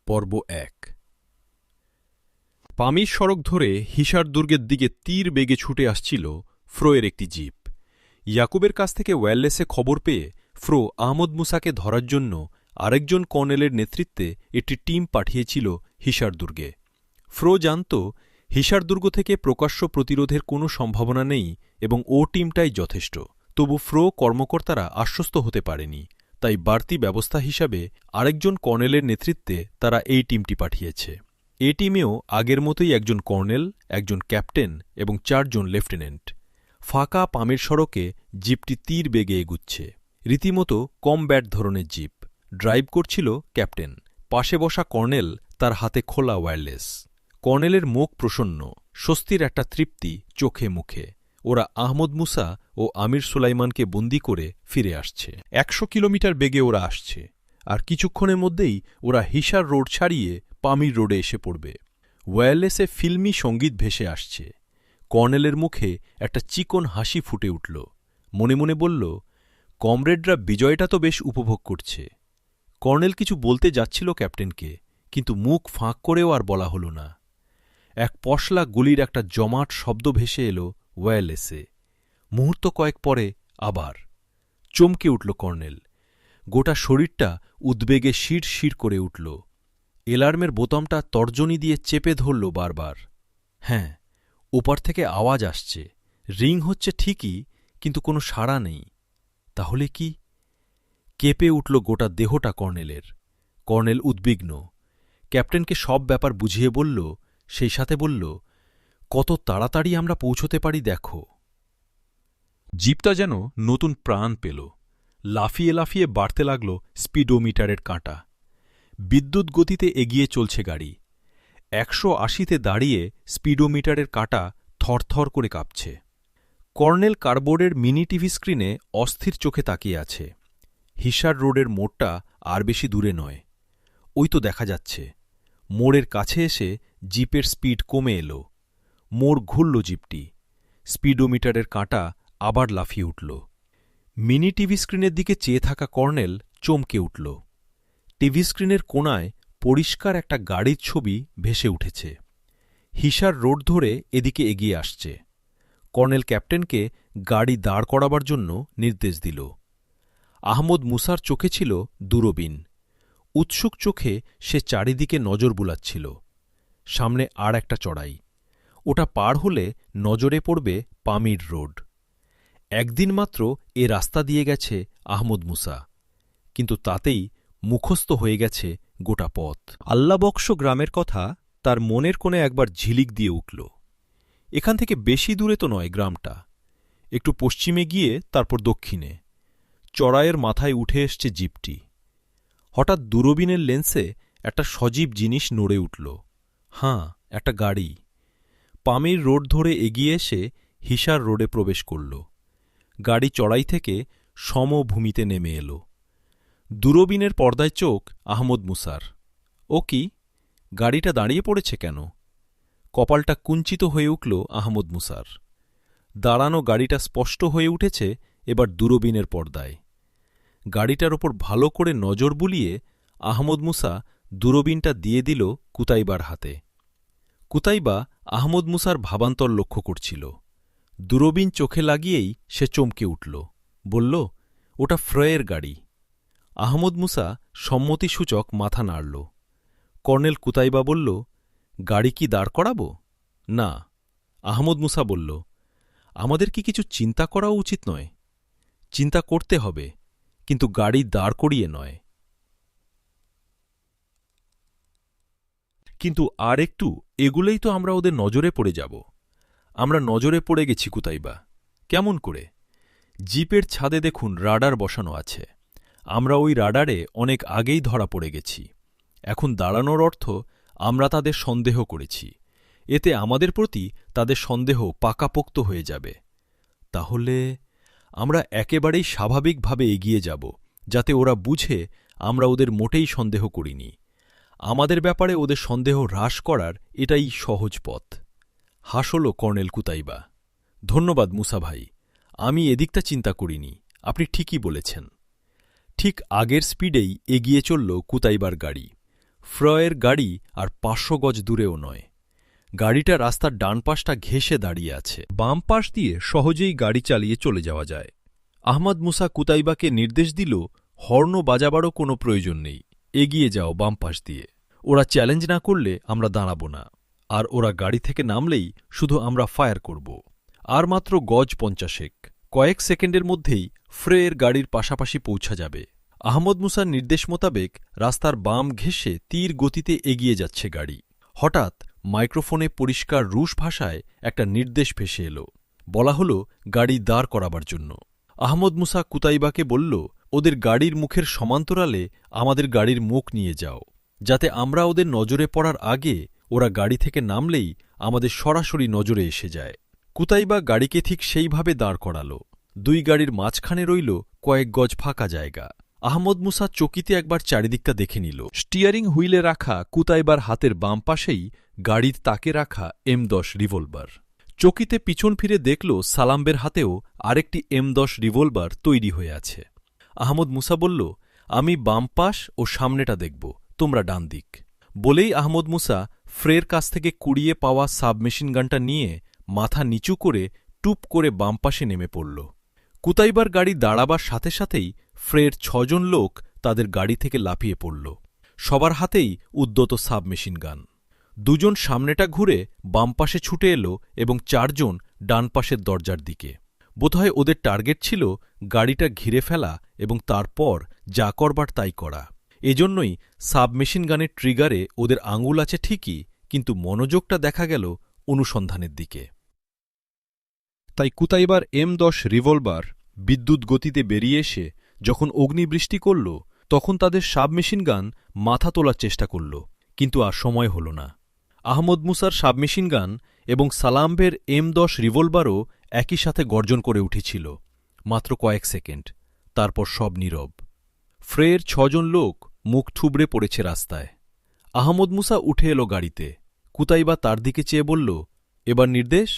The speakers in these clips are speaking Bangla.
পর্ব ১। পামির সড়ক ধরে হিসার দুর্গের দিকে তীর বেগে ছুটে আসছিল ফ্রোয়ের একটি জিপ। ইয়াকুবের কাছ থেকে ওয়্যারলেসে খবর পেয়ে ফ্রো আহমদ মুসাকে ধরার জন্য আরেকজন কর্নেলের নেতৃত্বে একটি টিম পাঠিয়েছিল হিসার দুর্গে। ফ্রো জানত হিসার দুর্গ থেকে প্রকাশ্য প্রতিরোধের কোনো সম্ভাবনা নেই এবং ও টিমটাই যথেষ্ট। তবু ফ্রো কর্মকর্তারা আশ্বস্ত হতে পারেনি, তাই বাড়তি ব্যবস্থা হিসাবে আরেকজন কর্নেলের নেতৃত্বে তারা এই টিমটি পাঠিয়েছে। এ টিমেও আগের মতোই একজন কর্নেল, একজন ক্যাপ্টেন এবং ৪ জন লেফটেন্যান্ট। ফাঁকা পামের সড়কে জিপটি তীর বেগে এগুচ্ছে। রীতিমতো কমব্যাট ধরনের জিপ। ড্রাইভ করছিল ক্যাপ্টেন। পাশে বসা কর্নেল, তার হাতে খোলা ওয়্যারলেস। কর্নেলের মুখ প্রসন্ন, স্বস্তির একটা তৃপ্তি চোখে মুখে। ওরা আহমদ মুসা ও আমির সুলাইমানকে বন্দী করে ফিরে আসছে। ১০০ কিলোমিটার বেগে ওরা আসছে, আর কিছুক্ষণের মধ্যেই ওরা হিসার রোড ছাড়িয়ে পামির রোডে এসে পড়বে। ওয়্যারলেসে ফিল্মি সঙ্গীত ভেসে আসছে। কর্নেলের মুখে একটা চিকন হাসি ফুটে উঠল। মনে মনে বলল, কমরেডরা বিজয়টা তো বেশ উপভোগ করছে। কর্নেল কিছু বলতে যাচ্ছিল ক্যাপ্টেনকে, কিন্তু মুখ ফাঁক করেও আর বলা হল না। এক পশলা গুলির একটা জমাট শব্দ ভেসে এলো ওয়্যারলেসে। মুহূর্ত কয়েক পরে আবার চমকে উঠল কর্নেল। গোটা শরীরটা উদ্বেগে শির করে উঠল। এলার্মের বোতামটা তর্জনী দিয়ে চেপে ধরল বারবার। হ্যাঁ, ওপার থেকে আওয়াজ আসছে, রিং হচ্ছে ঠিকই, কিন্তু কোনো সাড়া নেই। তাহলে কি? কেঁপে উঠল গোটা দেহটা কর্নেলের। কর্নেল উদ্বিগ্ন। ক্যাপ্টেনকে সব ব্যাপার বুঝিয়ে বলল, সেই সাথে বলল, কত তাড়াতাড়ি আমরা পৌঁছতে পারি দেখো। জিপটা যেন নতুন প্রাণ পেল। লাফিয়ে লাফিয়ে বাড়তে লাগল স্পিডোমিটারের কাঁটা। বিদ্যুৎ গতিতে এগিয়ে চলছে গাড়ি। ১৮০তে দাঁড়িয়ে স্পিডোমিটারের কাঁটা থরথর করে কাঁপছে। কর্নেল কার্বোর্ডের মিনি টিভি স্ক্রিনে অস্থির চোখে তাকিয়ে আছে। হিসার রোডের মোড়টা আর বেশি দূরে নয়। ওই তো দেখা যাচ্ছে। মোড়ের কাছে এসে জিপের স্পিড কমে এলো। মোড় ঘুরল জিপটি। স্পিডোমিটারের কাঁটা আবার লাফিয়ে উঠল। মিনি টিভি স্ক্রিনের দিকে চেয়ে থাকা কর্নেল চমকে উঠল। টিভি স্ক্রিনের কোণায় পরিষ্কার একটা গাড়ির ছবি ভেসে উঠেছে। হিসার রোড ধরে এদিকে এগিয়ে আসছে। কর্নেল ক্যাপ্টেনকে গাড়ি দাঁড় করাবার জন্য নির্দেশ দিল। আহমদ মুসার চোখে ছিল দূরবীন। উৎসুক চোখে সে চারিদিকে নজর বুলাচ্ছিল। সামনে আর একটা চড়াই। ওটা পার হলে নজরে পড়বে পামির রোড। একদিন মাত্র এ রাস্তা দিয়ে গেছে আহমদ মুসা, কিন্তু তাতেই মুখস্থ হয়ে গেছে গোটা পথ। আল্লাবক্স গ্রামের কথা তার মনের কোণে একবার ঝিলিক দিয়ে উঠল। এখান থেকে বেশি দূরে তো নয় গ্রামটা। একটু পশ্চিমে গিয়ে তারপর দক্ষিণে। চড়াইয়ের মাথায় উঠে এসছে জিপটি। হঠাৎ দূরবীনের লেন্সে একটা সজীব জিনিস নড়ে উঠল। হাঁ, একটা গাড়ি। পামির রোড ধরে এগিয়ে এসে হিসার রোডে প্রবেশ করল। গাড়ি চড়াই থেকে সমভূমিতে নেমে এল। দূরবীনের পর্দায় চোখ আহমদ মুসার। ও কি, গাড়িটা দাঁড়িয়ে পড়েছে কেন? কপালটা কুঞ্চিত হয়ে উঠল আহমদ মুসার। দাঁড়ানো গাড়িটা স্পষ্ট হয়ে উঠেছে এবার দূরবীনের পর্দায়। গাড়িটার ওপর ভালো করে নজর বুলিয়ে আহমদ মুসা দূরবীনটা দিয়ে দিল কুতাইবার হাতে। কুতাইবা আহমদ মুসার ভাবান্তর লক্ষ্য করছিল। দূরবীন চোখে লাগিয়েই সে চমকে উঠল। বলল, ওটা ফ্রয়ের গাড়ি। আহমদ মুসা সম্মতিসূচক মাথা নাড়ল। কর্নেল কুতাইবা বলল, গাড়ি কি দাঁড় করাব? না। আহমদ মুসা বলল, আমাদের কি কিছু চিন্তা করা উচিত নয়? চিন্তা করতে হবে, কিন্তু গাড়ি দাঁড় করিয়ে নয়। কিন্তু আর একটু এগুলেই তো আমরা ওদের নজরে পড়ে যাব। আমরা নজরে পড়ে গেছি কুতাইবা। কেমন করে? জিপের ছাদে দেখুন রাডার বসানো আছে। আমরা ওই রাডারে অনেক আগেই ধরা পড়ে গেছি। এখন দাঁড়ানোর অর্থ আমরা তাদের সন্দেহ করেছি। এতে আমাদের প্রতি তাদের সন্দেহ পাকাপোক্ত হয়ে যাবে। তাহলে আমরা একেবারেই স্বাভাবিকভাবে এগিয়ে যাব, যাতে ওরা বুঝে আমরা ওদের মোটেই সন্দেহ করিনি। আমাদের ব্যাপারে ওদের সন্দেহ হ্রাস করার এটাই সহজ পথ। হাসল কর্নেল কুতাইবা। ধন্যবাদ মুসা ভাই, আমি এদিকটা চিন্তা করিনি। আপনি ঠিকই বলেছেন। ঠিক আগের স্পিডেই এগিয়ে চলল কুতাইবার গাড়ি। ফ্রয়ের গাড়ি আর ৫০০ গজ দূরেও নয়। গাড়িটা রাস্তার ডান পাশটা ঘেঁষে দাঁড়িয়ে আছে। বাম পাশ দিয়ে সহজেই গাড়ি চালিয়ে চলে যাওয়া যায়। আহমদ মুসা কুতাইবাকে নির্দেশ দিল, হর্ন বাজাবারও কোনো প্রয়োজন নেই, এগিয়ে যাও বাম পাশ দিয়ে। ওরা চ্যালেঞ্জ না করলে আমরা দাঁড়াব না, আর ওরা গাড়ি থেকে নামলেই শুধু আমরা ফায়ার করব। আর মাত্র গজ ৫০। কয়েক সেকেন্ডের মধ্যেই ফ্রেয়ের গাড়ির পাশাপাশি পৌঁছা যাবে। আহমদ মুসার নির্দেশ মোতাবেক রাস্তার বাম ঘেঁষে তীর গতিতে এগিয়ে যাচ্ছে গাড়ি। হঠাৎ মাইক্রোফোনে পরিষ্কার রুশ ভাষায় একটা নির্দেশ ভেসে এলো। বলা হলো গাড়ি দাঁড় করাবার জন্য। আহমদ মুসা কুতাইবাকে বলল, ওদের গাড়ির মুখের সমান্তরালে আমাদের গাড়ির মুখ নিয়ে যাও, যাতে আমরা ওদের নজরে পড়ার আগে ওরা গাড়ি থেকে নামলেই আমাদের সরাসরি নজরে এসে যায়। কুতাইবা গাড়িকে ঠিক সেইভাবে দাঁড় করাল। দুই গাড়ির মাঝখানে রইল কয়েক গজ ফাঁকা জায়গা। আহমদ মুসা চকিতে একবার চারিদিকটা দেখে নিল। স্টিয়ারিং হুইলে রাখা কুতাইবার হাতের বাম পাশেই গাড়ির তাকে রাখা M10 রিভলভার। চকিতে পিছন ফিরে দেখল সালাম্বের হাতেও আরেকটি M10 রিভলভার তৈরি হয়ে আছে। আহমদ মুসা বলল, আমি বাম পাশ ও সামনেটা দেখব, তোমরা ডান দিক। বলেই আহমদ মুসা ফ্রের কাছ থেকে কুড়িয়ে পাওয়া সাবমেশিন গানটা নিয়ে মাথা নিচু করে টুপ করে বাম পাশে নেমে পড়ল। কুতাইবার গাড়ি দাঁড়াবার সাথে সাথেই ফ্রের ৬ জন লোক তাদের গাড়ি থেকে লাফিয়ে পড়ল। সবার হাতেই উদ্যত সাবমেশিন গান। ২ জন সামনেটা ঘুরে বাম পাশে ছুটে এলো এবং ৪ জন ডান পাশের দরজার দিকে। বোধহয় ওদের টার্গেট ছিল গাড়িটা ঘিরে ফেলা এবং তারপর যা করবার তাই করা। এজন্যই সাবমেশিন গানের ট্রিগারে ওদের আঙুল আছে ঠিকই, কিন্তু মনোযোগটা দেখা গেল অনুসন্ধানের দিকে। তাই কুতাইবার M10 রিভলভার বিদ্যুৎ গতিতে বেরিয়ে এসে যখন অগ্নিবৃষ্টি করল, তখন তাদের সাবমেশিন গান মাথা তোলার চেষ্টা করল, কিন্তু আর সময় হল না। আহমদ মুসার সাবমেশিন গান এবং সালাম্বের M10 রিভলভারও একই সাথে গর্জন করে উঠেছিল। মাত্র কয়েক সেকেন্ড, তারপর সব নীরব। ফ্রের ৬ জন লোক মুখ থুবড়ে পড়েছে রাস্তায়। আহমদ মুসা উঠে এলো গাড়িতে। কুতাইবা তার দিকে চেয়ে বলল, এবার নির্দেশ?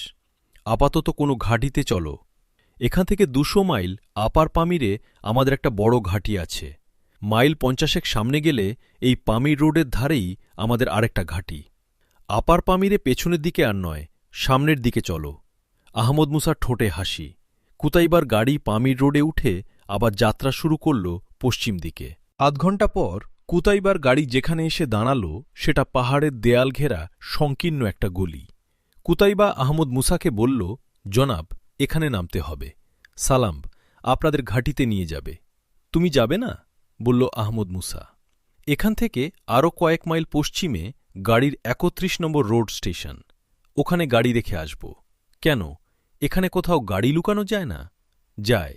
আপাতত কোনো ঘাঁটিতে চলো। এখান থেকে ২০০ মাইল আপার পামিরে আমাদের একটা বড় ঘাঁটি আছে। মাইল ৫০ সামনে গেলে এই পামির রোডের ধারেই আমাদের আরেকটা ঘাঁটি। আপার পামিরে পেছনের দিকে আর নয়, সামনের দিকে চলো। আহমদ মুসার ঠোঁটে হাসি। কুতাইবার গাড়ি পামির রোডে উঠে আবার যাত্রা শুরু করল পশ্চিম দিকে। আধ ঘণ্টা পর কুতাইবার গাড়ি যেখানে এসে দাঁড়াল সেটা পাহাড়ের দেয়াল ঘেরা সংকীর্ণ একটা গলি। কুতাইবা আহমদ মুসাকে বলল, জনাব, এখানে নামতে হবে। সালাম্ব আপনাদের ঘাঁটিতে নিয়ে যাবে। তুমি যাবে না? বলল আহমদ মুসা। এখান থেকে আরও কয়েক মাইল পশ্চিমে গাড়ির ৩১ নম্বর রোড স্টেশন, ওখানে গাড়ি রেখে আসব। কেন, এখানে কোথাও গাড়ি লুকানো যায় না? যায়,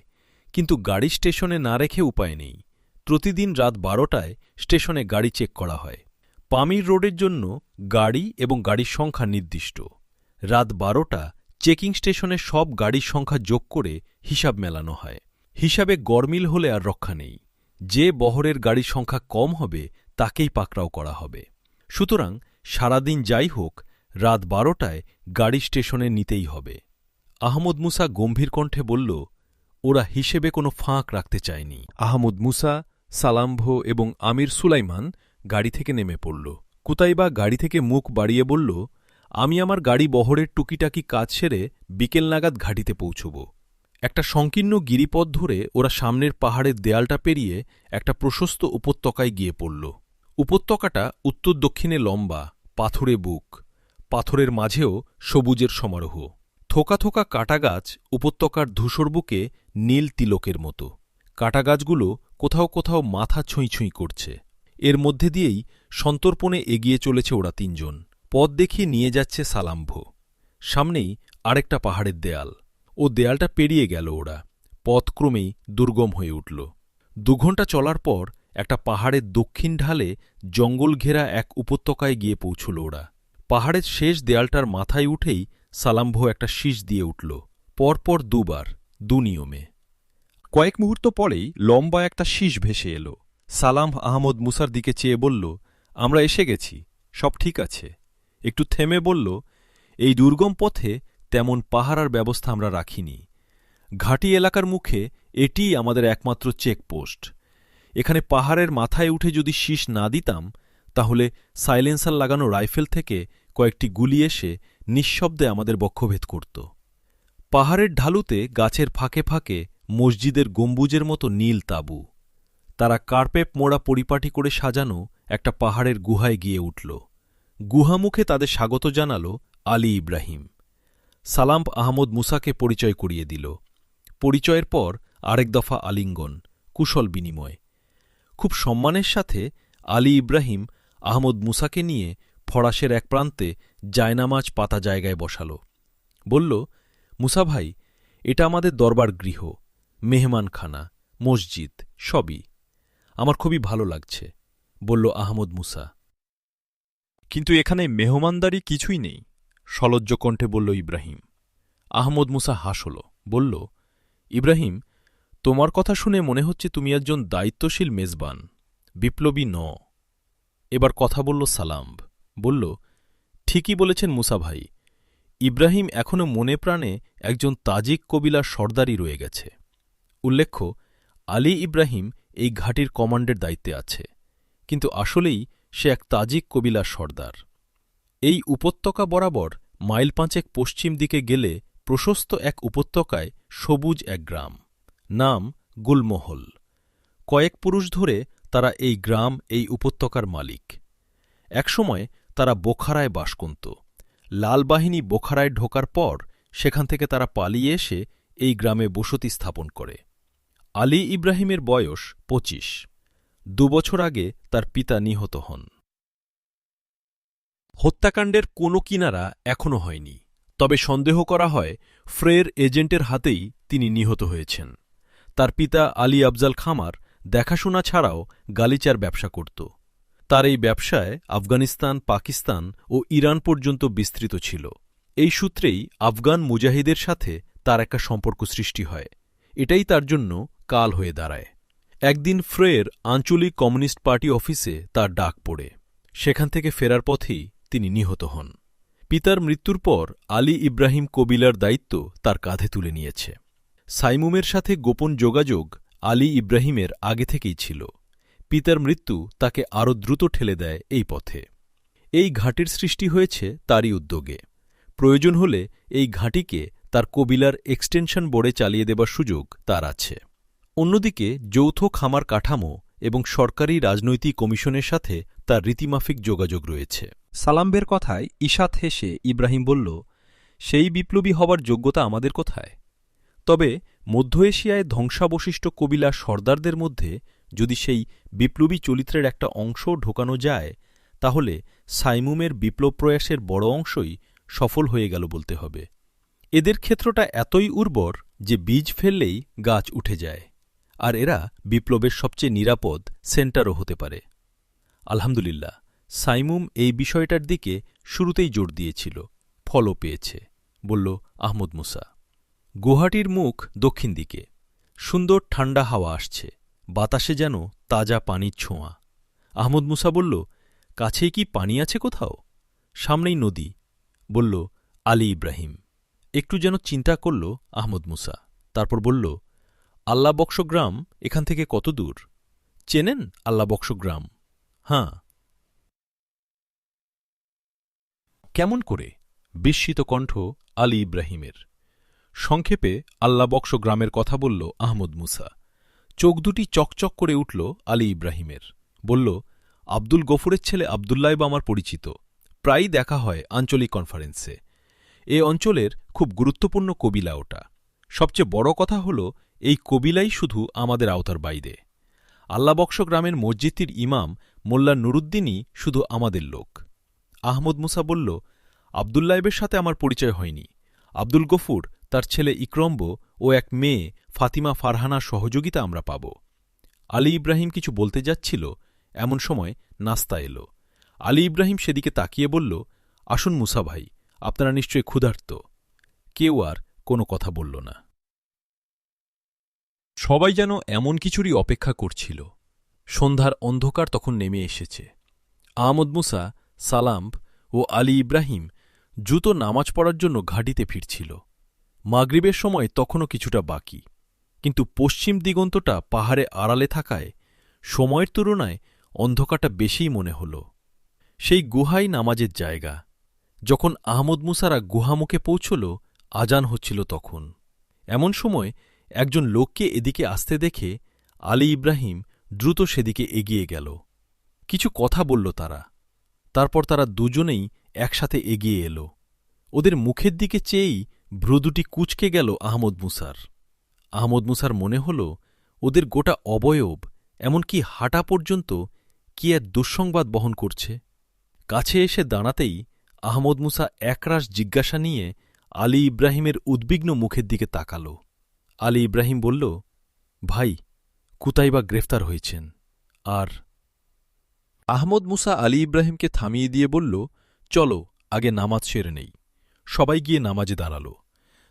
কিন্তু গাড়ি স্টেশনে না রেখে উপায় নেই। প্রতিদিন রাত ১২টায় স্টেশনে গাড়ি চেক করা হয়। পামির রোডের জন্য গাড়ি এবং গাড়ির সংখ্যা নির্দিষ্ট। রাত ১২টা চেকিং স্টেশনে সব গাড়ির সংখ্যা যোগ করে হিসাব মেলানো হয়। হিসাবে গরমিল হলে আর রক্ষা নেই। যে বহরের গাড়ির সংখ্যা কম হবে তাকেই পাকড়াও করা হবে। সুতরাং সারাদিন যাই হোক, রাত ১২টায় গাড়ি স্টেশনে নিতেই হবে। আহমদ মুসা গম্ভীর কণ্ঠে বলল, ওরা হিসেবে কোনো ফাঁক রাখতে চায়নি। আহমদ মুসা, সালাম্ভ এবং আমির সুলাইমান গাড়ি থেকে নেমে পড়ল। কুতাইবা গাড়ি থেকে মুখ বাড়িয়ে বলল, আমি আমার গাড়ি বহরের টুকিটাকি কাজ সেরে বিকেল নাগাদ ঘাঁটিতে পৌঁছব। একটা সংকীর্ণ গিরিপথ ধরে ওরা সামনের পাহাড়ের দেয়ালটা পেরিয়ে একটা প্রশস্ত উপত্যকায় গিয়ে পড়ল। উপত্যকাটা উত্তর দক্ষিণে লম্বা, পাথুরে বুক। পাথরের মাঝেও সবুজের সমারোহ। থোকা থোকা কাটাগাছ উপত্যকার ধূসর বুকে নীল তিলকের মতো। কাটাগাছগুলো কোথাও কোথাও মাথা ছুঁই ছুঁই করছে। এর মধ্যে দিয়েই সন্তর্পণে এগিয়ে চলেছে ওরা ৩ জন। পথ দেখিয়ে নিয়ে যাচ্ছে সালাম্ভ। সামনেই আরেকটা পাহাড়ের দেয়াল। ও দেয়ালটা পেরিয়ে গেল ওরা। পথ ক্রমেই দুর্গম হয়ে উঠল। ২ ঘণ্টা চলার পর একটা পাহাড়ের দক্ষিণ ঢালে জঙ্গল ঘেরা এক উপত্যকায় গিয়ে পৌঁছল ওরা। পাহাড়ের শেষ দেয়ালটার মাথায় উঠেই সালাম্ভ একটা শীষ দিয়ে উঠল, পরপর ২ বার, ২ নিয়মে। কয়েক মুহূর্ত পরেই লম্বা একটা শীষ ভেসে এলো। সালাম্ভ আহমদ মুসার দিকে চেয়ে বলল, আমরা এসে গেছি, সব ঠিক আছে। একটু থেমে বলল, এই দুর্গম পথে তেমন পাহারার ব্যবস্থা আমরা রাখিনি। ঘাটি এলাকার মুখে এটিই আমাদের একমাত্র চেকপোস্ট। এখানে পাহাড়ের মাথায় উঠে যদি শীষ না দিতাম, তাহলে সাইলেন্সার লাগানো রাইফেল থেকে কয়েকটি গুলি এসে নিঃশব্দে আমাদের বক্ষভেদ করত। পাহাড়ের ঢালুতে গাছের ফাঁকে ফাঁকে মসজিদের গম্বুজের মতো নীল তাঁবু। তারা কার্পেট মোড়া পরিপাটি করে সাজানো একটা পাহাড়ের গুহায় গিয়ে উঠল। গুহামুখে তাদের স্বাগত জানাল আলী ইব্রাহিম। সালাম আহমদ মুসাকে পরিচয় করিয়ে দিল। পরিচয়ের পর আরেক দফা আলিঙ্গন, কুশল বিনিময়। খুব সম্মানের সাথে আলী ইব্রাহিম আহমদ মুসাকে নিয়ে ফরাসের এক প্রান্তে জায়নামাজ পাতা জায়গায় বসাল। বলল, মুসা ভাই, এটা আমাদের দরবার গৃহ, মেহমানখানা, মসজিদ সবই। আমার খুবই ভালো লাগছে, বলল আহমদ মুসা। কিন্তু এখানে মেহমানদারি কিছুই নেই, সলজ্জ কণ্ঠে বলল ইব্রাহিম। আহমদ মুসা হাসল, বলল, ইব্রাহিম, তোমার কথা শুনে মনে হচ্ছে তুমি একজন দায়িত্বশীল মেজবান, বিপ্লবী ন। এবার কথা বলল সালাম, বলল, ঠিকই বলেছেন মুসা ভাই, ইব্রাহিম এখনও মনে প্রাণে একজন তাজিক কবিলার সর্দারই রয়ে গেছে। উল্লেখ্য, আলী ইব্রাহিম এই ঘাঁটির কমান্ডের দায়িত্বে আছে, কিন্তু আসলেই সে এক তাজিক কবিলার সর্দার। এই উপত্যকা বরাবর মাইল ৫ পশ্চিম দিকে গেলে প্রশস্ত এক উপত্যকায় সবুজ এক গ্রাম, নাম গুলমহল। কয়েক পুরুষ ধরে তারা এই গ্রাম, এই উপত্যকার মালিক। একসময় তারা বোখারায় বাস করত। লাল বাহিনী বোখারায় ঢোকার পর সেখান থেকে তারা পালিয়ে এসে এই গ্রামে বসতি স্থাপন করে। আলী ইব্রাহিমের বয়স ২৫। ২ বছর আগে তার পিতা নিহত হন। হত্যাকাণ্ডের কোনো কিনারা এখনও হয়নি, তবে সন্দেহ করা হয় ফ্রের এজেন্টের হাতেই তিনি নিহত হয়েছেন। তার পিতা আলী আফজাল খামার দেখাশোনা ছাড়াও গালিচার ব্যবসা করত। তার এই ব্যবসায় আফগানিস্তান, পাকিস্তান ও ইরান পর্যন্ত বিস্তৃত ছিল। এই সূত্রেই আফগান মুজাহিদের সাথে তার একটা সম্পর্ক সৃষ্টি হয়। এটাই তার জন্য কাল হয়ে দাঁড়ায়। একদিন ফ্রের আঞ্চলিক কমিউনিস্ট পার্টি অফিসে তার ডাক পড়ে। সেখান থেকে ফেরার পথেই তিনি নিহত হন। পিতার মৃত্যুর পর আলী ইব্রাহিম কবিলার দায়িত্ব তার কাঁধে তুলে নিয়েছে। সাইমুমের সাথে গোপন যোগাযোগ আলী ইব্রাহিমের আগে থেকেই ছিল। পিতার মৃত্যু তাকে আরও দ্রুত ঠেলে দেয় এই পথে। এই ঘাঁটির সৃষ্টি হয়েছে তারই উদ্যোগে। প্রয়োজন হলে এই ঘাঁটিকে তার কবিলার এক্সটেনশন বোর্ডে চালিয়ে দেবার সুযোগ তার আছে। অন্যদিকে যৌথ খামার কাঠামো এবং সরকারি রাজনৈতিক কমিশনের সাথে তার রীতিমাফিক যোগাযোগ রয়েছে। সালাম্বের কথায় ঈষৎ হেসে ইব্রাহিম বলল, সেই বিপ্লবী হবার যোগ্যতা আমাদের কোথায়? তবে মধ্য এশিয়ায় ধ্বংসাবশিষ্ট কবিলার সর্দারদের মধ্যে যদি সেই বিপ্লবী চরিত্রের একটা অংশও ঢোকানো যায়, তাহলে সাইমুমের বিপ্লব প্রয়াসের বড় অংশই সফল হয়ে গেল বলতে হবে। এদের ক্ষেত্রটা এতই উর্বর যে বীজ ফেললেই গাছ উঠে যায়, আর এরা বিপ্লবের সবচেয়ে নিরাপদ সেন্টারও হতে পারে। আলহামদুলিল্লাহ, সাইমুম এই বিষয়টার দিকে শুরুতেই জোর দিয়েছিল, ফলও পেয়েছে, বলল আহমদ মুসা। গুহাটির মুখ দক্ষিণ দিকে। সুন্দর ঠান্ডা হাওয়া আসছে, বাতাসে যেন তাজা পানির ছোঁয়া। আহমদ মুসা বলল, কাছেই কি পানি আছে কোথাও? সামনেই নদী, বলল আলী ইব্রাহিম। একটু যেন চিন্তা করল আহমদ মুসা, তারপর বলল, আল্লাহ বক্স গ্রাম এখান থেকে কত দূর? চেনেন আল্লাহ বক্স গ্রাম? হাঁ। কেমন করে? বিস্মিত কণ্ঠ আলী ইব্রাহিমের। সংক্ষেপে আল্লাহ বক্স গ্রামের কথা বলল আহমদ মুসা। চোখ দুটি চকচক করে উঠল আলী ইব্রাহিমের। বলল, আব্দুল গফুরের ছেলে আবদুল্লাইব আমার পরিচিত, প্রায়ই দেখা হয় আঞ্চলিক কনফারেন্সে। এ অঞ্চলের খুব গুরুত্বপূর্ণ কবিলা ওটা। সবচেয়ে বড় কথা হল এই কবিলাই শুধু আমাদের আওতার বাইরে। আল্লাহবক্স গ্রামের মসজিদটির ইমাম মোল্লা নুরুদ্দিনই শুধু আমাদের লোক। আহমদ মুসা বলল, আবদুল্লাইবের সাথে আমার পরিচয় হয়নি। আব্দুল গফুর, তার ছেলে ইকরম্ব ও এক মেয়ে ফাতিমা ফারহানার সহযোগিতা আমরা পাব। আলী ইব্রাহিম কিছু বলতে যাচ্ছিল, এমন সময় নাস্তা এল। আলী ইব্রাহিম সেদিকে তাকিয়ে বলল, আসুন মুসা ভাই, আপনারা নিশ্চয়ই ক্ষুধার্ত। কেউ আর কোনো কথা বলল না। সবাই যেন এমন কিছুরই অপেক্ষা করছিল। সন্ধ্যার অন্ধকার তখন নেমে এসেছে। আহমদ মুসা, সালাম ও আলী ইব্রাহিম দ্রুত নামাজ পড়ার জন্য ঘাঁটিতে ফিরছিল। মাগরিবের সময় তখনও কিছুটা বাকি, কিন্তু পশ্চিম দিগন্তটা পাহাড়ে আড়ালে থাকায় সময়ের তুলনায় অন্ধকারটা বেশিই মনে হল। সেই গুহাই নামাজের জায়গা। যখন আহমদ মুসারা গুহামুখে পৌঁছল, আজান হচ্ছিল তখন। এমন সময় একজন লোককে এদিকে আসতে দেখে আলী ইব্রাহিম দ্রুত সেদিকে এগিয়ে গেল। কিছু কথা বলল তারা। তারপর তারা দুজনেই একসাথে এগিয়ে এল। ওদের মুখের দিকে চেয়েই ভ্রু দুটি কুঁচকে গেল আহমদ মুসার। আহমদ মুসার মনে হল ওদের গোটা অবয়ব, এমনকি হাঁটা পর্যন্ত কি এক দুঃসংবাদ বহন করছে। কাছে এসে দাঁড়াতেই আহমদ মুসা একরাশ জিজ্ঞাসা নিয়ে আলী ইব্রাহিমের উদ্বিগ্ন মুখের দিকে তাকাল। আলী ইব্রাহিম বলল, ভাই, কুতাইবা গ্রেফতার হয়েছেন। আর আহমদ মুসা আলী ইব্রাহিমকে থামিয়ে দিয়ে বলল, চলো আগে নামাজ সেরে নেই। সবাই গিয়ে নামাজে দাঁড়াল।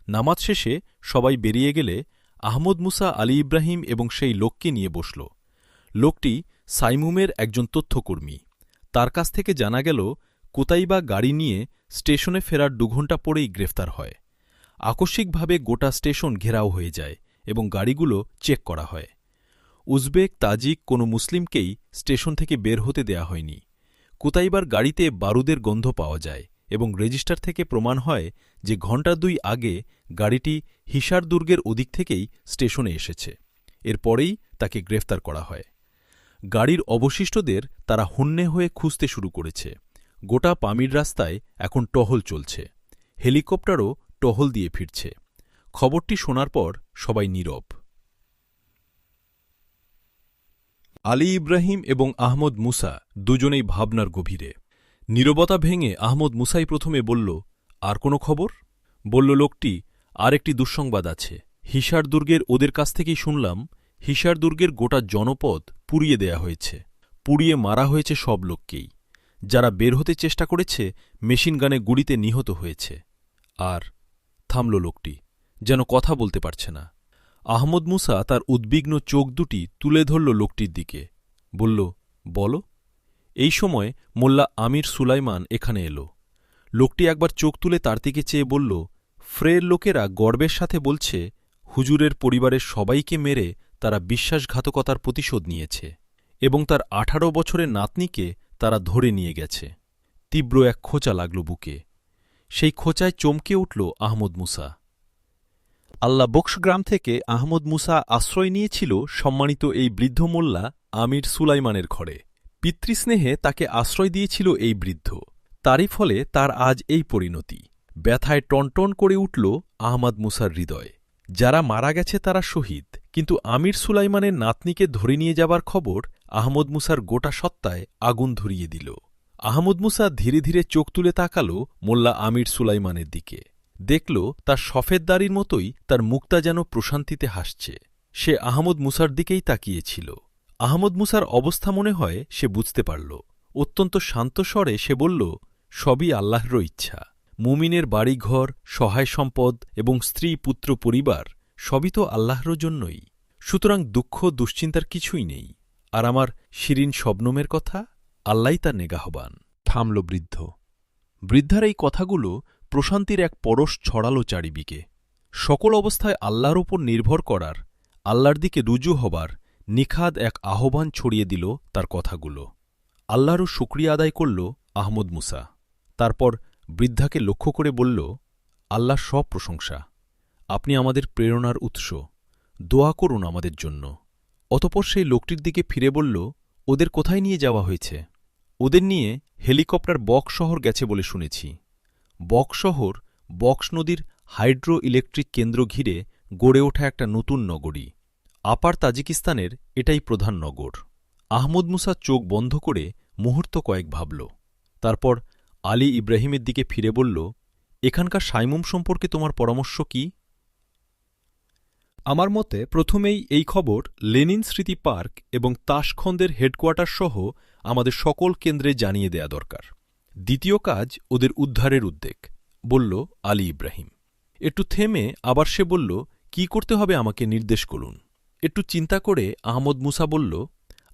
নামাজ শেষে সবাই বেরিয়ে গেলে আহমদ মুসা আলী ইব্রাহিম এবং সেই লোককে নিয়ে বসল। লোকটি সাইমুমের একজন তথ্যকর্মী। তার কাছ থেকে জানা গেল কুতাইবা গাড়ি নিয়ে স্টেশনে ফেরার 2 ঘণ্টা পরেই গ্রেফতার হয়। আকস্মিকভাবে গোটা স্টেশন ঘেরাও হয়ে যায় এবং গাড়িগুলো চেক করা হয়। উজবেক, তাজিক কোনো মুসলিমকেই স্টেশন থেকে বের হতে দেয়া হয়নি। কুতাইবার গাড়িতে বারুদের গন্ধ পাওয়া যায় এবং রেজিস্টার থেকে প্রমাণ হয় যে ঘণ্টা 2 আগে গাড়িটি হিসার দুর্গের ওদিক থেকেই স্টেশনে এসেছে। এরপরেই তাকে গ্রেফতার করা হয়। গাড়ির অবশিষ্টদের তারা হন্যে হয়ে খুঁজতে শুরু করেছে। গোটা পামির রাস্তায় এখন টহল চলছে। হেলিকপ্টারও টহল দিয়ে ফিরছে। খবরটি শোনার পর সবাই নীরব। আলী ইব্রাহিম এবং আহমদ মুসা দুজনেই ভাবনার গভীরে। নীরবতা ভেঙে আহমদ মুসাই প্রথমে বলল, আর কোনো খবর? বলল লোকটি, আর একটি দুঃসংবাদ আছে। হিসার দুর্গের ওদের কাছ থেকেই শুনলাম, হিসার দুর্গের গোটা জনপদ পুড়িয়ে দেয়া হয়েছে। পুড়িয়ে মারা হয়েছে সব লোককেই। যারা বের হতে চেষ্টা করেছে মেশিনগানে গুলিতে নিহত হয়েছে। আর থামল লোকটি, যেন কথা বলতে পারছে না। আহমদ মুসা তার উদ্বিগ্ন চোখ দুটি তুলে ধরল লোকটির দিকে। বলল, বলো। এই সময় মোল্লা আমির সুলাইমান এখানে এলো। লোকটি একবার চোখ তুলে তার দিকে চেয়ে বলল, ফ্রের লোকেরা গর্বের সাথে বলছে, হুজুরের পরিবারের সবাইকে মেরে তারা বিশ্বাসঘাতকতার প্রতিশোধ নিয়েছে এবং তার 18 বছরের নাতনিকে তারা ধরে নিয়ে গেছে। তীব্র এক খোঁচা লাগল বুকে। সেই খোঁচায় চমকে উঠল আহমদ মুসা। আল্লাহ বক্স গ্রাম থেকে আহমদ মুসা আশ্রয় নিয়েছিল সম্মানিত এই বৃদ্ধ মোল্লা আমির সুলাইমানের ঘরে। পিতৃস্নেহে তাকে আশ্রয় দিয়েছিল এই বৃদ্ধ। তারই ফলে তার আজ এই পরিণতি। ব্যথায় টনটন করে উঠল আহমদ মুসার হৃদয়। যারা মারা গেছে তারা শহীদ, কিন্তু আমির সুলাইমানের নাতনিকে ধরে নিয়ে যাবার খবর আহমদ মুসার গোটা সত্তায় আগুন ধরিয়ে দিল। আহমদ মুসা ধীরে ধীরে চোখ তুলে তাকাল মোল্লা আমির সুলাইমানের দিকে। দেখল তার সফেদ দাড়ির মতোই তার মুখটা যেন প্রশান্তিতে হাসছে। সে আহমদ মুসার দিকেই তাকিয়েছিল। আহমদ মুসার অবস্থা মনে হয় সে বুঝতে পারল। অত্যন্ত শান্ত স্বরে সে বলল, সবই আল্লাহর ইচ্ছা। মুমিনের বাড়িঘর, সহায় সম্পদ এবং স্ত্রী, পুত্র, পরিবার সবই তো আল্লাহর জন্যই। সুতরাং দুঃখ দুশ্চিন্তার কিছুই নেই। আর আমার শিরিন শবনমের কথা, আল্লাহই তার নেগাহবান। থামল বৃদ্ধ। বৃদ্ধার এই কথাগুলো প্রশান্তির এক পরশ ছড়াল চারিদিকে। সকল অবস্থায় আল্লাহর ওপর নির্ভর করার, আল্লাহর দিকে রুজু হবার নিখাদ এক আহ্বান ছড়িয়ে দিল তার কথাগুলো। আল্লাহরও শুকরিয়া আদায় করল আহমদ মুসা। তারপর বৃদ্ধাকে লক্ষ্য করে বলল, আল্লাহর সব প্রশংসা। আপনি আমাদের প্রেরণার উৎস। দোয়া করুন আমাদের জন্য। অতপর সেই লোকটির দিকে ফিরে বলল, ওদের কোথায় নিয়ে যাওয়া হয়েছে? ওদের নিয়ে হেলিকপ্টার বক্স শহর গেছে বলে শুনেছি। বক্স শহর বক্স নদীর হাইড্রো ইলেকট্রিক কেন্দ্র ঘিরে গড়ে ওঠা একটা নতুন নগরী। আপার তাজিকিস্তানের এটাই প্রধান নগর। আহমদ মুসা চোখ বন্ধ করে মুহূর্ত কয়েক ভাবল। তারপর আলী ইব্রাহিমের দিকে ফিরে বলল, এখানকার সাইমুম সম্পর্কে তোমার পরামর্শ কি? আমার মতে প্রথমেই এই খবর লেনিন স্মৃতি পার্ক এবং তাশখন্দের হেডকোয়ার্টার সহ আমাদের সকল কেন্দ্রে জানিয়ে দেয়া দরকার। দ্বিতীয় কাজ ওদের উদ্ধারের উদ্বেগ, বলল আলী ইব্রাহিম। একটু থেমে আবার সে বলল, কি করতে হবে আমাকে নির্দেশ করুন। একটু চিন্তা করে আহমদ মুসা বলল,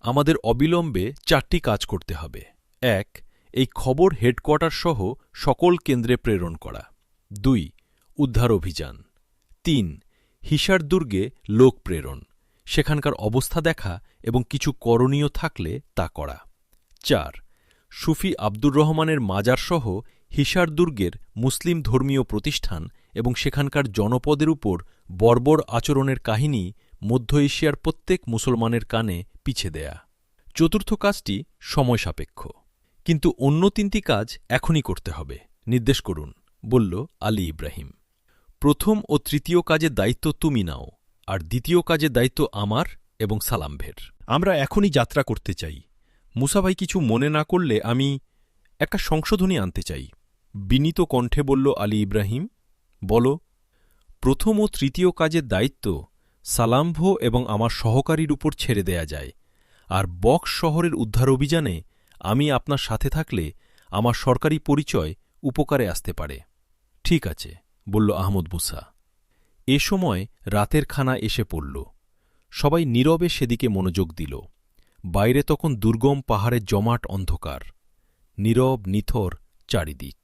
আমাদের অবিলম্বে 4টি কাজ করতে হবে। 1. এই খবর হেডকোয়ার্টার সহ সকল কেন্দ্রে প্রেরণ করা। 2. উদ্ধার অভিযান। 3. হিসার দুর্গে লোক প্রেরণ, সেখানকার অবস্থা দেখা এবং কিছু করণীয় থাকলে তা করা। 4. সুফি আব্দুর রহমানের মাজারসহ হিসার দুর্গের মুসলিম ধর্মীয় প্রতিষ্ঠান এবং সেখানকার জনপদের উপর বর্বর আচরণের কাহিনী মধ্য এশিয়ার প্রত্যেক মুসলমানের কানে পিছে দেয়া। চতুর্থ কাজটি সময় সাপেক্ষ, কিন্তু অন্য তিনটি কাজ এখনই করতে হবে। নির্দেশ করুন, বলল আলী ইব্রাহিম। প্রথম ও তৃতীয় কাজের দায়িত্ব তুমি নাও, আর দ্বিতীয় কাজের দায়িত্ব আমার এবং সালামভের। আমরা এখনই যাত্রা করতে চাই। মুসাভাই কিছু মনে না করলে আমি একটা সংশোধনী আনতে চাই, বিনীত কণ্ঠে বলল আলী ইব্রাহিম। বল। প্রথম ও তৃতীয় কাজের দায়িত্ব সালামভ এবং আমার সহকারীর উপর ছেড়ে দেয়া যায়, আর বক্স শহরের উদ্ধার অভিযানে আমি আপনার সাথে থাকলে আমার সরকারি পরিচয় উপকারে আসতে পারে। ঠিক আছে, বলল আহমদ মুসা। এ সময় রাতের খানা এসে পড়ল। সবাই নীরবে সেদিকে মনোযোগ দিল। বাইরে তখন দুর্গম পাহাড়ের জমাট অন্ধকার, নীরব নিথর চারিদিক।